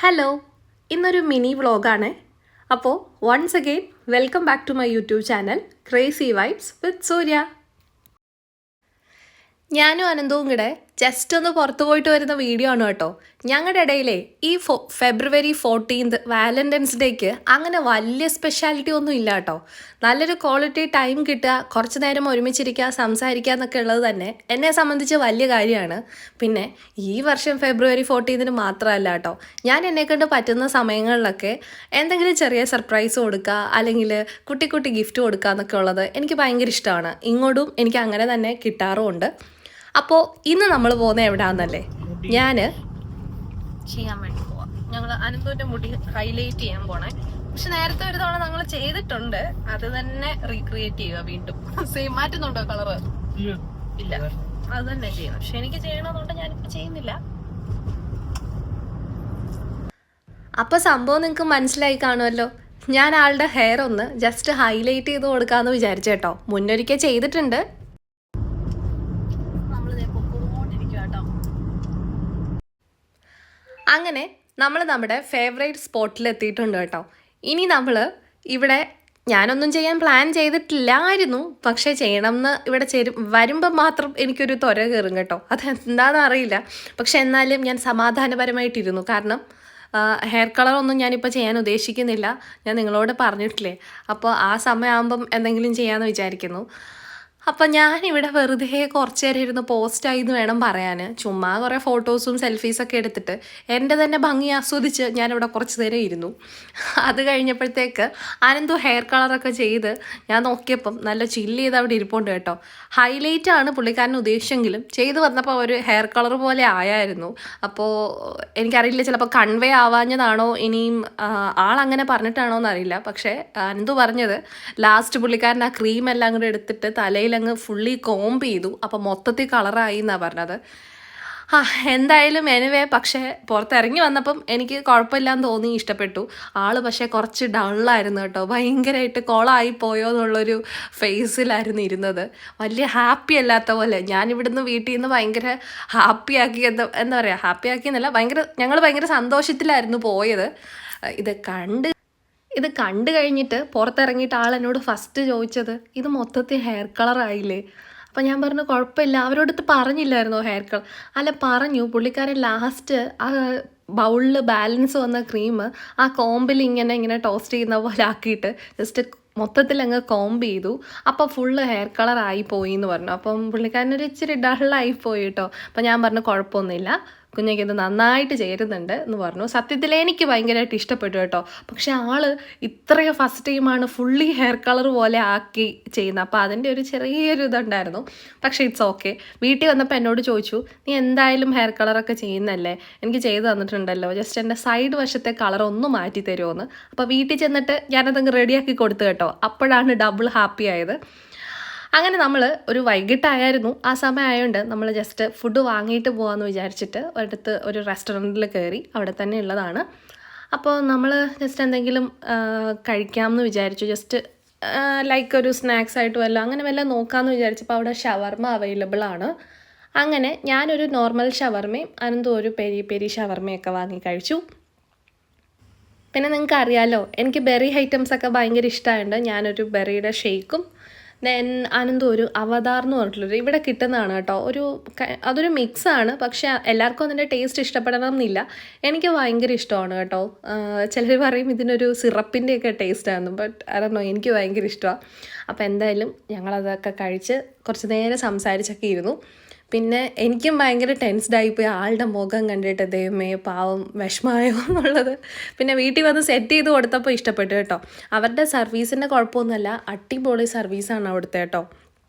Hello, ഇന്നൊരു mini വ്ളോഗാണ്. അപ്പോൾ once again welcome back to my YouTube channel crazy vibes with Surya. ഞാനും അനന്തവും കൂടെ ജസ്റ്റ് ഒന്ന് പുറത്തു പോയിട്ട് വരുന്ന വീഡിയോ ആണ് കേട്ടോ. ഞങ്ങളുടെ ഇടയിലെ ഈ ഫെബ്രുവരി 14 വാലന്റൈൻസ് ഡേക്ക് അങ്ങനെ വലിയ സ്പെഷ്യാലിറ്റി ഒന്നും ഇല്ല കേട്ടോ. നല്ലൊരു ക്വാളിറ്റി ടൈം കിട്ടുക, കുറച്ച് നേരം ഒരുമിച്ചിരിക്കുക, സംസാരിക്കുക എന്നൊക്കെ ഉള്ളത് തന്നെ എന്നെ സംബന്ധിച്ച് വലിയ കാര്യമാണ്. പിന്നെ ഈ വർഷം ഫെബ്രുവരി 14 മാത്രമല്ല കേട്ടോ, ഞാൻ എന്നെക്കൊണ്ട് പറ്റുന്ന സമയങ്ങളിലൊക്കെ എന്തെങ്കിലും ചെറിയ സർപ്രൈസ് കൊടുക്കുക, അല്ലെങ്കിൽ കുട്ടി കുട്ടി ഗിഫ്റ്റ് കൊടുക്കുക എന്നൊക്കെ ഉള്ളത് എനിക്ക് ഭയങ്കര ഇഷ്ടമാണ്. ഇങ്ങോട്ടും എനിക്ക് അങ്ങനെ തന്നെ കിട്ടാറുമുണ്ട്. അപ്പോൾ ഇന്ന് നമ്മൾ പോകുന്നത് എവിടെയാണെന്നല്ലേ, ഞാൻ ചെയ്യാൻ വേണ്ടി പോവാം. ഞങ്ങൾ അനന്തൂൻ്റെ മുടി ഹൈലൈറ്റ് ചെയ്യാൻ പോണേ. പക്ഷെ നേരത്തെ ഒരു തവണ ഞങ്ങൾ ചെയ്തിട്ടുണ്ട്, അത് തന്നെ റീക്രിയേറ്റ് ചെയ്യുക വീണ്ടും. സെയിം മാറ്റുന്നുണ്ടോ കളറ്? ഇല്ല, അത് തന്നെ ചെയ്യണം. പക്ഷെ എനിക്ക് ചെയ്യണമെന്നുണ്ട്, ഞാനിപ്പോൾ ചെയ്യുന്നില്ല. അപ്പോൾ സംഭവം നിങ്ങൾക്ക് മനസ്സിലായി കാണുമല്ലോ. ഞാൻ ആളുടെ ഹെയർ ഒന്ന് ജസ്റ്റ് ഹൈലൈറ്റ് ചെയ്ത് കൊടുക്കാമെന്ന് വിചാരിച്ചേട്ടോ. മുന്നൊരിക്കൽ ചെയ്തിട്ടുണ്ട്. അങ്ങനെ നമ്മൾ നമ്മുടെ ഫേവറേറ്റ് സ്പോട്ടിൽ എത്തിയിട്ടുണ്ട് കേട്ടോ. ഇനി നമ്മൾ ഇവിടെ ഞാനൊന്നും ചെയ്യാൻ പ്ലാൻ ചെയ്തിട്ടില്ലായിരുന്നു, പക്ഷേ ചെയ്യണമെന്ന് ഇവിടെ വരുമ്പോൾ മാത്രം എനിക്കൊരു ത്വര കയറും കേട്ടോ. അതെന്താണെന്ന് അറിയില്ല. പക്ഷെ എന്നാലും ഞാൻ സമാധാനപരമായിട്ടിരുന്നു. കാരണം ഹെയർ കളറൊന്നും ഞാനിപ്പോൾ ചെയ്യാൻ ഉദ്ദേശിക്കുന്നില്ല, ഞാൻ നിങ്ങളോട് പറഞ്ഞിട്ടില്ലേ. അപ്പോൾ ആ സമയമാകുമ്പം എന്തെങ്കിലും ചെയ്യാമെന്ന് വിചാരിക്കുന്നു. അപ്പം ഞാനിവിടെ വെറുതെ കുറച്ച് നേരം ഇരുന്ന് പോസ്റ്റായി എന്ന് വേണം പറയാൻ. ചുമ്മാ കുറേ ഫോട്ടോസും സെൽഫീസൊക്കെ എടുത്തിട്ട് എൻ്റെ തന്നെ ഭംഗി ആസ്വദിച്ച് ഞാനിവിടെ കുറച്ച് നേരം ഇരുന്നു. അത് കഴിഞ്ഞപ്പോഴത്തേക്ക് അനന്തു ഹെയർ കളറൊക്കെ ചെയ്ത് ഞാൻ നോക്കിയപ്പം നല്ല ചില്ല് ചെയ്ത് അവിടെ ഇരിപ്പുണ്ട് കേട്ടോ. ഹൈലൈറ്റ് ആണ് പുള്ളിക്കാരൻ ഉദ്ദേശിച്ചെങ്കിലും ചെയ്ത് വന്നപ്പോൾ ഒരു ഹെയർ കളർ പോലെ ആയായിരുന്നു. അപ്പോൾ എനിക്കറിയില്ല, ചിലപ്പോൾ കൺവേ ആവാഞ്ഞതാണോ ഇനിയും ആളങ്ങനെ പറഞ്ഞിട്ടാണോ എന്നറിയില്ല. പക്ഷേ അനന്തു പറഞ്ഞത് ലാസ്റ്റ് പുള്ളിക്കാരൻ ആ ക്രീമെല്ലാം കൂടെ എടുത്തിട്ട് തലയിൽ അങ്ങ് ഫുള്ളി കോംബ് ചെയ്തു, അപ്പോൾ മൊത്തത്തിൽ കളറായി എന്നാണ് പറഞ്ഞത്. എന്തായാലും എനിവേ, പക്ഷേ പുറത്തിറങ്ങി വന്നപ്പം എനിക്ക് കുഴപ്പമില്ലാന്ന് തോന്നി, ഇഷ്ടപ്പെട്ടു. ആള് പക്ഷേ കുറച്ച് ഡള്ളായിരുന്നു കേട്ടോ. ഭയങ്കരമായിട്ട് കോളായി പോയോ എന്നുള്ളൊരു ഫേസിലായിരുന്നു ഇരുന്നത്. വലിയ ഹാപ്പി അല്ലാത്ത പോലെ. ഞാനിവിടുന്ന് വീട്ടിൽ നിന്ന് ഭയങ്കര ഹാപ്പിയാക്കി, എന്താ പറയുക, ഹാപ്പിയാക്കി എന്നല്ല, ഞങ്ങൾ ഭയങ്കര സന്തോഷത്തിലായിരുന്നു പോയത്. ഇത് കണ്ടു കഴിഞ്ഞിട്ട് പുറത്തിറങ്ങിയിട്ട് ആളെന്നോട് ഫസ്റ്റ് ചോദിച്ചത്, ഇത് മൊത്തത്തിൽ ഹെയർ കളറായില്ലേ? അപ്പം ഞാൻ പറഞ്ഞു കുഴപ്പമില്ല. അവരോടത്ത് പറഞ്ഞില്ലായിരുന്നോ ഹെയർ കളർ? അല്ല, പറഞ്ഞു. പുള്ളിക്കാരൻ ലാസ്റ്റ് ആ ബൗളിൽ ബാലൻസ് വന്ന ക്രീം ആ കോമ്പിൽ ഇങ്ങനെ ടോസ്റ്റ് ചെയ്യുന്ന പോലെ ആക്കിയിട്ട് ജസ്റ്റ് മൊത്തത്തിൽ അങ്ങ് കോംബ് ചെയ്തു. അപ്പോൾ ഫുള്ള് ഹെയർ കളർ ആയിപ്പോയി എന്ന് പറഞ്ഞു. അപ്പം പുള്ളിക്കാരനൊരു ഇച്ചിരി ഡള്ളായിപ്പോയി കേട്ടോ. അപ്പം ഞാൻ പറഞ്ഞു കുഴപ്പമൊന്നുമില്ല, കുഞ്ഞയ്ക്ക് ഇത് നന്നായിട്ട് ചേരുന്നുണ്ട് എന്ന് പറഞ്ഞു. സത്യത്തിൽ എനിക്ക് ഭയങ്കരമായിട്ട് ഇഷ്ടപ്പെട്ടു കേട്ടോ. പക്ഷെ ആള് ഇത്രയും ഫസ്റ്റ് ടൈമാണ് ഫുള്ളി ഹെയർ കളർ പോലെ ആക്കി ചെയ്യുന്നത്. അപ്പോൾ അതിൻ്റെ ഒരു ചെറിയൊരു ഇതുണ്ടായിരുന്നു. പക്ഷേ ഇറ്റ്സ് ഓക്കെ. വീട്ടിൽ വന്നപ്പോൾ എന്നോട് ചോദിച്ചു, നീ എന്തായാലും ഹെയർ കളറൊക്കെ ചെയ്യുന്നല്ലേ, എനിക്ക് ചെയ്ത് തന്നിട്ടുണ്ടല്ലോ, ജസ്റ്റ് എൻ്റെ സൈഡ് വശത്തെ കളർ ഒന്ന് മാറ്റി തരുമോയെന്ന്. അപ്പോൾ വീട്ടിൽ ചെന്നിട്ട് ഞാനതങ്ങ് റെഡിയാക്കി കൊടുത്തു കേട്ടോ. അപ്പോഴാണ് ഡബിൾ ഹാപ്പി ആയത്. അങ്ങനെ നമ്മൾ ഒരു വൈകിട്ടായിരുന്നു, ആ സമയമായതുകൊണ്ട് നമ്മൾ ജസ്റ്റ് ഫുഡ് വാങ്ങിയിട്ട് പോകാമെന്ന് വിചാരിച്ചിട്ട് അടുത്ത് ഒരു റെസ്റ്റോറൻറ്റിൽ കയറി. അവിടെ തന്നെ ഉള്ളതാണ്. അപ്പോൾ നമ്മൾ ജസ്റ്റ് എന്തെങ്കിലും കഴിക്കാമെന്ന് വിചാരിച്ചു. ജസ്റ്റ് ലൈക്ക് ഒരു സ്നാക്സ് ആയിട്ട് വല്ല അങ്ങനെ വല്ല നോക്കാമെന്ന് വിചാരിച്ചപ്പോൾ അവിടെ ഷവർമ അവൈലബിൾ ആണ്. അങ്ങനെ ഞാനൊരു നോർമൽ ഷവർമയും അനന്തും ഒരു പെരി പെരി ഷവർമയൊക്കെ വാങ്ങി കഴിച്ചു. പിന്നെ നിങ്ങൾക്ക് അറിയാമല്ലോ, എനിക്ക് ബെറി ഐറ്റംസൊക്കെ ഭയങ്കര ഇഷ്ടമായിട്ടുണ്ട്. ഞാനൊരു ബെറിയുടെ ഷേക്കും അനന്തു ഒരു അവതാർ എന്ന് പറഞ്ഞിട്ടുള്ളൊരു ഇവിടെ കിട്ടുന്നതാണ് കേട്ടോ. അതൊരു മിക്സാണ്. പക്ഷേ എല്ലാവർക്കും അതിൻ്റെ ടേസ്റ്റ് ഇഷ്ടപ്പെടണം എന്നില്ല. എനിക്ക് ഭയങ്കര ഇഷ്ടമാണ് കേട്ടോ. ചിലർ പറയും ഇതിനൊരു സിറപ്പിൻ്റെയൊക്കെ ടേസ്റ്റായിരുന്നു, ബട്ട് അതൊന്നോ എനിക്ക് ഭയങ്കര ഇഷ്ടമാണ്. അപ്പോൾ എന്തായാലും ഞങ്ങളതൊക്കെ കഴിച്ച് കുറച്ച് നേരം സംസാരിച്ചൊക്കെ ഇരുന്നു. പിന്നെ എനിക്കും ഭയങ്കര ടെൻസ്ഡായിപ്പോയി ആളുടെ മുഖം കണ്ടിട്ട്. ദൈവമേ, പാവം വിഷമമായോ എന്നുള്ളത്. പിന്നെ വീട്ടിൽ വന്ന് സെറ്റ് ചെയ്ത് കൊടുത്തപ്പോൾ ഇഷ്ടപ്പെട്ടു കേട്ടോ. അവരുടെ സർവീസിൻ്റെ കുഴപ്പമൊന്നുമല്ല, അടിപൊളി സർവീസാണ് അവിടുത്തെ കേട്ടോ.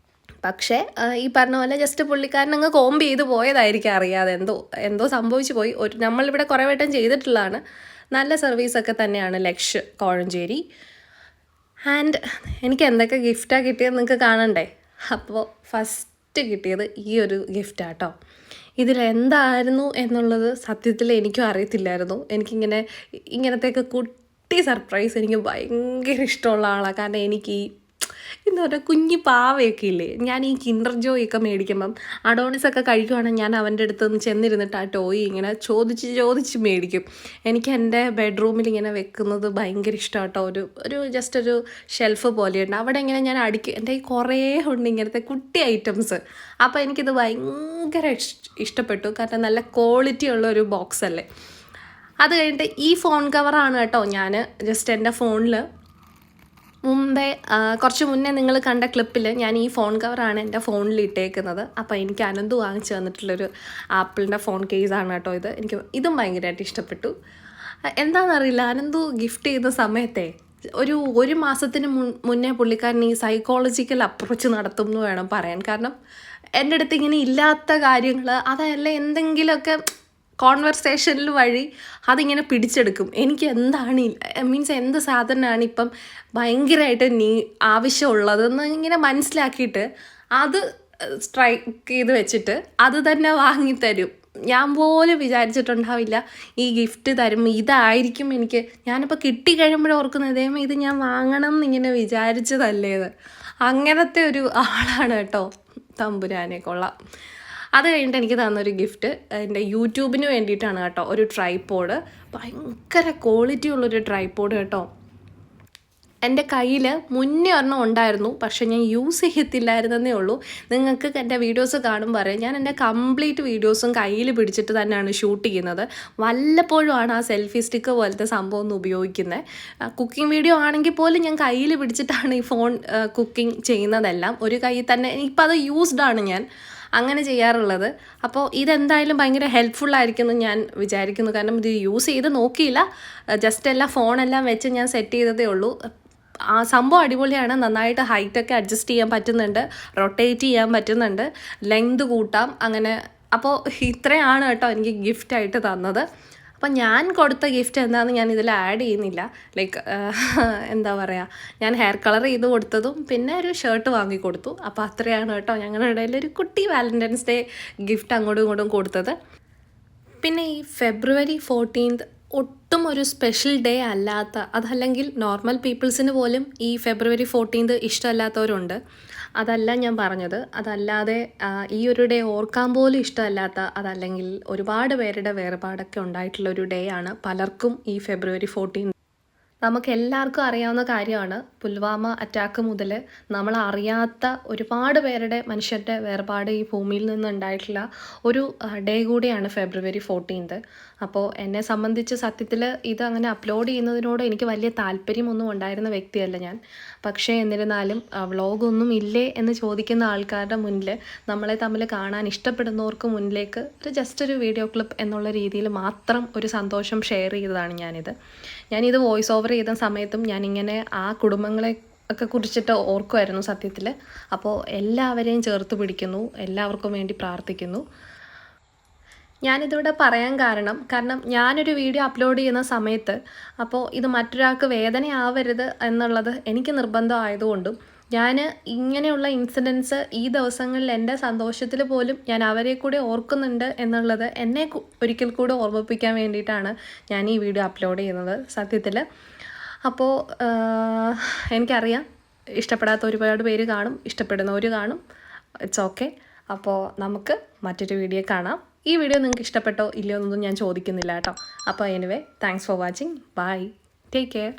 പക്ഷേ ഈ പറഞ്ഞ പോലെ ജസ്റ്റ് പുള്ളിക്കാരൻ അങ്ങ് കോംബ് ചെയ്ത് പോയതായിരിക്കും, അറിയാതെ എന്തോ സംഭവിച്ചു പോയി. നമ്മളിവിടെ കുറേ വട്ടം ചെയ്തിട്ടുള്ളതാണ്. നല്ല സർവീസൊക്കെ തന്നെയാണ് ലക്ഷ് കോഴഞ്ചേരി. ആൻഡ് എനിക്ക് എന്തൊക്കെ ഗിഫ്റ്റാണ് കിട്ടിയത് നിങ്ങൾക്ക് കാണണ്ടേ? അപ്പോൾ ഫസ്റ്റ് കിട്ടിയത് ഈ ഒരു ഗിഫ്റ്റാട്ടോ. ഇതിലെന്തായിരുന്നു എന്നുള്ളത് സത്യത്തിൽ എനിക്കും അറിയത്തില്ലായിരുന്നു. ഇങ്ങനത്തെയൊക്കെ കുട്ടി സർപ്രൈസ് എനിക്ക് ഭയങ്കര ഇഷ്ടമുള്ള ആളാണ്. കാരണം എനിക്ക് ഈ എന്താ പറയുക, കുഞ്ഞി പാവയൊക്കെ ഇല്ലേ, ഞാൻ ഈ കിൻഡർ ജോയ് ഒക്കെ മേടിക്കുമ്പം അഡോണിസൊക്കെ കഴിക്കുവാണെങ്കിൽ ഞാൻ അവൻ്റെ അടുത്ത് നിന്ന് ചെന്നിരുന്നിട്ട് ആ ടോയ് ഇങ്ങനെ ചോദിച്ച് മേടിക്കും. എനിക്ക് എൻ്റെ ബെഡ്റൂമിൽ ഇങ്ങനെ വെക്കുന്നത് ഭയങ്കര ഇഷ്ടമാണ് കേട്ടോ. ഒരു ജസ്റ്റ് ഒരു ഷെൽഫ് പോലെയുണ്ട്, അവിടെ ഇങ്ങനെ ഞാൻ അടുക്കി, എൻ്റെ ഈ കുറേ ഉണ്ട് ഇങ്ങനത്തെ കുട്ടി ഐറ്റംസ്. അപ്പോൾ എനിക്കിത് ഭയങ്കര ഇഷ്ടപ്പെട്ടു, കാരണം നല്ല ക്വാളിറ്റി ഉള്ള ഒരു ബോക്സ് അല്ലേ. അത് കഴിഞ്ഞിട്ട് ഈ ഫോൺ കവറാണ് കേട്ടോ, ഞാൻ ജസ്റ്റ് എൻ്റെ ഫോണിൽ കുറച്ച് മുന്നേ നിങ്ങൾ കണ്ട ക്ലിപ്പിൽ ഞാൻ ഈ ഫോൺ കവറാണ് എൻ്റെ ഫോണിൽ ഇട്ടേക്കുന്നത്. അപ്പോൾ എനിക്ക് അനന്തു വാങ്ങിച്ചു തന്നിട്ടുള്ളൊരു ആപ്പിളിൻ്റെ ഫോൺ കേസാണ് കേട്ടോ ഇത്. എനിക്ക് ഇതും ഭയങ്കരമായിട്ട് ഇഷ്ടപ്പെട്ടു. എന്താണെന്നറിയില്ല, അനന്തു ഗിഫ്റ്റ് ചെയ്യുന്ന സമയത്തെ ഒരു മാസത്തിന് മുന്നേ പുള്ളിക്കാരൻ ഈ സൈക്കോളജിക്കൽ അപ്രോച്ച് നടത്തും എന്ന് വേണം പറയാൻ. കാരണം എൻ്റെ അടുത്ത് ഇങ്ങനെ ഇല്ലാത്ത കാര്യങ്ങൾ, അതല്ല എന്തെങ്കിലുമൊക്കെ കോൺവെർസേഷനിൽ വഴി അതിങ്ങനെ പിടിച്ചെടുക്കും. എനിക്ക് എന്താണ് മീൻസ് എന്ത് സാധനമാണ് ഇപ്പം ഭയങ്കരമായിട്ട് ആവശ്യമുള്ളതെന്ന് ഇങ്ങനെ മനസ്സിലാക്കിയിട്ട് അത് സ്ട്രൈക്ക് ചെയ്ത് വെച്ചിട്ട് അത് തന്നെ വാങ്ങിത്തരും. ഞാൻ പോലും വിചാരിച്ചിട്ടുണ്ടാവില്ല ഈ ഗിഫ്റ്റ് തരുമ്പോൾ ഇതായിരിക്കും എനിക്ക്. ഞാനിപ്പോൾ കിട്ടിക്കഴിയുമ്പോഴും ഓർക്കുന്നത്, ദൈവമേ ഇത് ഞാൻ വാങ്ങണം എന്നിങ്ങനെ വിചാരിച്ചതല്ലേത്. അങ്ങനത്തെ ഒരു ആളാണ് കേട്ടോ തമ്പുരാനെ, കൊള്ളാം. അത് കഴിഞ്ഞിട്ട് എനിക്ക് തന്നൊരു ഗിഫ്റ്റ് എൻ്റെ യൂട്യൂബിന് വേണ്ടിയിട്ടാണ് കേട്ടോ, ഒരു ട്രൈപോഡ്. ഭയങ്കര ക്വാളിറ്റി ഉള്ളൊരു ട്രൈപോഡ് കേട്ടോ. എൻ്റെ കയ്യിൽ മുന്നേ ഒരെണ്ണം ഉണ്ടായിരുന്നു, പക്ഷേ ഞാൻ യൂസ് ചെയ്യത്തില്ലായിരുന്നേ ഉള്ളൂ. നിങ്ങൾക്ക് എൻ്റെ വീഡിയോസ് കാണുമ്പോൾ അറിയാം, ഞാൻ എൻ്റെ കംപ്ലീറ്റ് വീഡിയോസും കയ്യിൽ പിടിച്ചിട്ട് തന്നെയാണ് ഷൂട്ട് ചെയ്യുന്നത്. വല്ലപ്പോഴുമാണ് ആ സെൽഫി സ്റ്റിക്ക് പോലത്തെ സംഭവം ഒന്ന് ഉപയോഗിക്കുന്നത്. കുക്കിംഗ് വീഡിയോ ആണെങ്കിൽ പോലും ഞാൻ കയ്യിൽ പിടിച്ചിട്ടാണ് ഈ ഫോൺ കുക്കിംഗ് ചെയ്യുന്നതെല്ലാം. ഒരു കയ്യിൽ തന്നെ, ഇപ്പം അത് യൂസ്ഡാണ് ഞാൻ അങ്ങനെ ചെയ്യാറുള്ളത്. അപ്പോൾ ഇതെന്തായാലും ഭയങ്കര ഹെൽപ്ഫുള്ളായിരിക്കുമെന്ന് ഞാൻ വിചാരിക്കുന്നു. കാരണം ഇത് യൂസ് ചെയ്ത് നോക്കിയില്ല, ജസ്റ്റ് എല്ലാം ഫോണെല്ലാം വെച്ച് ഞാൻ സെറ്റ് ചെയ്തതേ ഉള്ളൂ. ആ സംഭവം അടിപൊളിയാണ്, നന്നായിട്ട് ഹൈറ്റൊക്കെ അഡ്ജസ്റ്റ് ചെയ്യാൻ പറ്റുന്നുണ്ട്, റൊട്ടേറ്റ് ചെയ്യാൻ പറ്റുന്നുണ്ട്, ലെങ്ത് കൂട്ടാം അങ്ങനെ. അപ്പോൾ ഇത്രയാണ് കേട്ടോ എനിക്ക് ഗിഫ്റ്റായിട്ട് തന്നത്. അപ്പം ഞാൻ കൊടുത്ത ഗിഫ്റ്റ് എന്താണെന്ന് ഞാൻ ഇതിൽ ആഡ് ചെയ്യുന്നില്ല. ലൈക്ക് എന്താ പറയുക, ഞാൻ ഹെയർ കളർ ചെയ്ത് കൊടുത്തതും പിന്നെ ഒരു ഷർട്ട് വാങ്ങിക്കൊടുത്തു. അപ്പോൾ അത്രയാണ് കേട്ടോ ഞങ്ങളുടെ ഇടയിൽ ഒരു കുട്ടി വാലൻറ്റൈൻസ് ഡേ ഗിഫ്റ്റ് അങ്ങോട്ടും ഇങ്ങോട്ടും കൊടുത്തത്. പിന്നെ ഈ ഫെബ്രുവരി 14 ഒട്ടും ഒരു സ്പെഷ്യൽ ഡേ അല്ലാത്ത, അതല്ലെങ്കിൽ നോർമൽ പീപ്പിൾസിന് പോലും ഈ ഫെബ്രുവരി 14 ഇഷ്ടമല്ലാത്തവരുണ്ട്. അതല്ല ഞാൻ പറഞ്ഞത്. അതല്ലാതെ ഈ ഒരു ഡേ ഓർക്കാൻ പോലും ഇഷ്ടമല്ലാത്ത, അതല്ലെങ്കിൽ ഒരുപാട് പേരുടെ വേർപാടൊക്കെ ഉണ്ടായിട്ടുള്ളൊരു ഡേ ആണ് പലർക്കും ഈ ഫെബ്രുവരി 14. നമുക്കെല്ലാവർക്കും അറിയാവുന്ന കാര്യമാണ്, പുൽവാമ അറ്റാക്ക് മുതൽ നമ്മൾ അറിയാത്ത ഒരുപാട് പേരുടെ മനുഷ്യരുടെ വേർപാട് ഈ ഭൂമിയിൽ നിന്നുണ്ടായിട്ടുള്ള ഒരു ഡേ കൂടിയാണ് ഫെബ്രുവരി 14. അപ്പോൾ എന്നെ സംബന്ധിച്ച് സത്യത്തിൽ ഇത് അങ്ങനെ അപ്ലോഡ് ചെയ്യുന്നതിനോട് എനിക്ക് വലിയ താല്പര്യമൊന്നും ഉണ്ടായിരുന്ന വ്യക്തിയല്ല ഞാൻ. പക്ഷേ എന്നിരുന്നാലും വ്ളോഗൊന്നും ഇല്ലേ എന്ന് ചോദിക്കുന്ന ആൾക്കാരുടെ മുന്നിൽ, നമ്മളെ തമ്മിൽ കാണാൻ ഇഷ്ടപ്പെടുന്നവർക്ക് മുന്നിലേക്ക് ജസ്റ്റ് ഒരു വീഡിയോ ക്ലിപ്പ് എന്നുള്ള രീതിയിൽ മാത്രം ഒരു സന്തോഷം ഷെയർ ചെയ്തതാണ് ഞാനിത് വോയിസ് ഓവർ ചെയ്ത സമയത്തും ഞാനിങ്ങനെ ആ കുടുംബങ്ങളെ ഒക്കെ കുറിച്ചിട്ട് ഓർക്കുമായിരുന്നു സത്യത്തിൽ. അപ്പോൾ എല്ലാവരെയും ചേർത്ത് പിടിക്കുന്നു, എല്ലാവർക്കും വേണ്ടി പ്രാർത്ഥിക്കുന്നു. ഞാനിതിവിടെ പറയാൻ കാരണം ഞാനൊരു വീഡിയോ അപ്ലോഡ് ചെയ്യുന്ന സമയത്ത് അപ്പോൾ ഇത് മറ്റൊരാൾക്ക് വേദനയാവരുത് എന്നുള്ളത് എനിക്ക് നിർബന്ധമായതുകൊണ്ടും, ഞാൻ ഇങ്ങനെയുള്ള ഇൻസിഡൻസ് ഈ ദിവസങ്ങളിൽ എൻ്റെ സന്തോഷത്തിൽ പോലും ഞാൻ അവരെ കൂടെ ഓർക്കുന്നുണ്ട് എന്നുള്ളത് എന്നെ ഒരിക്കൽ കൂടെ ഓർമ്മിപ്പിക്കാൻ വേണ്ടിയിട്ടാണ് ഞാൻ ഈ വീഡിയോ അപ്ലോഡ് ചെയ്യുന്നത് സത്യത്തിൽ. അപ്പോൾ എനിക്കറിയാം ഇഷ്ടപ്പെടാത്ത ഒരുപാട് പേര് കാണും, ഇഷ്ടപ്പെടുന്നവർ കാണും. It's okay. അപ്പോൾ നമുക്ക് മറ്റൊരു വീഡിയോ കാണാം. ഈ വീഡിയോ നിങ്ങൾക്ക് ഇഷ്ടപ്പെട്ടോ ഇല്ലയോ എന്നൊന്നും ഞാൻ ചോദിക്കുന്നില്ല കേട്ടോ. അപ്പോൾ anyway, thanks for watching. Bye, take care.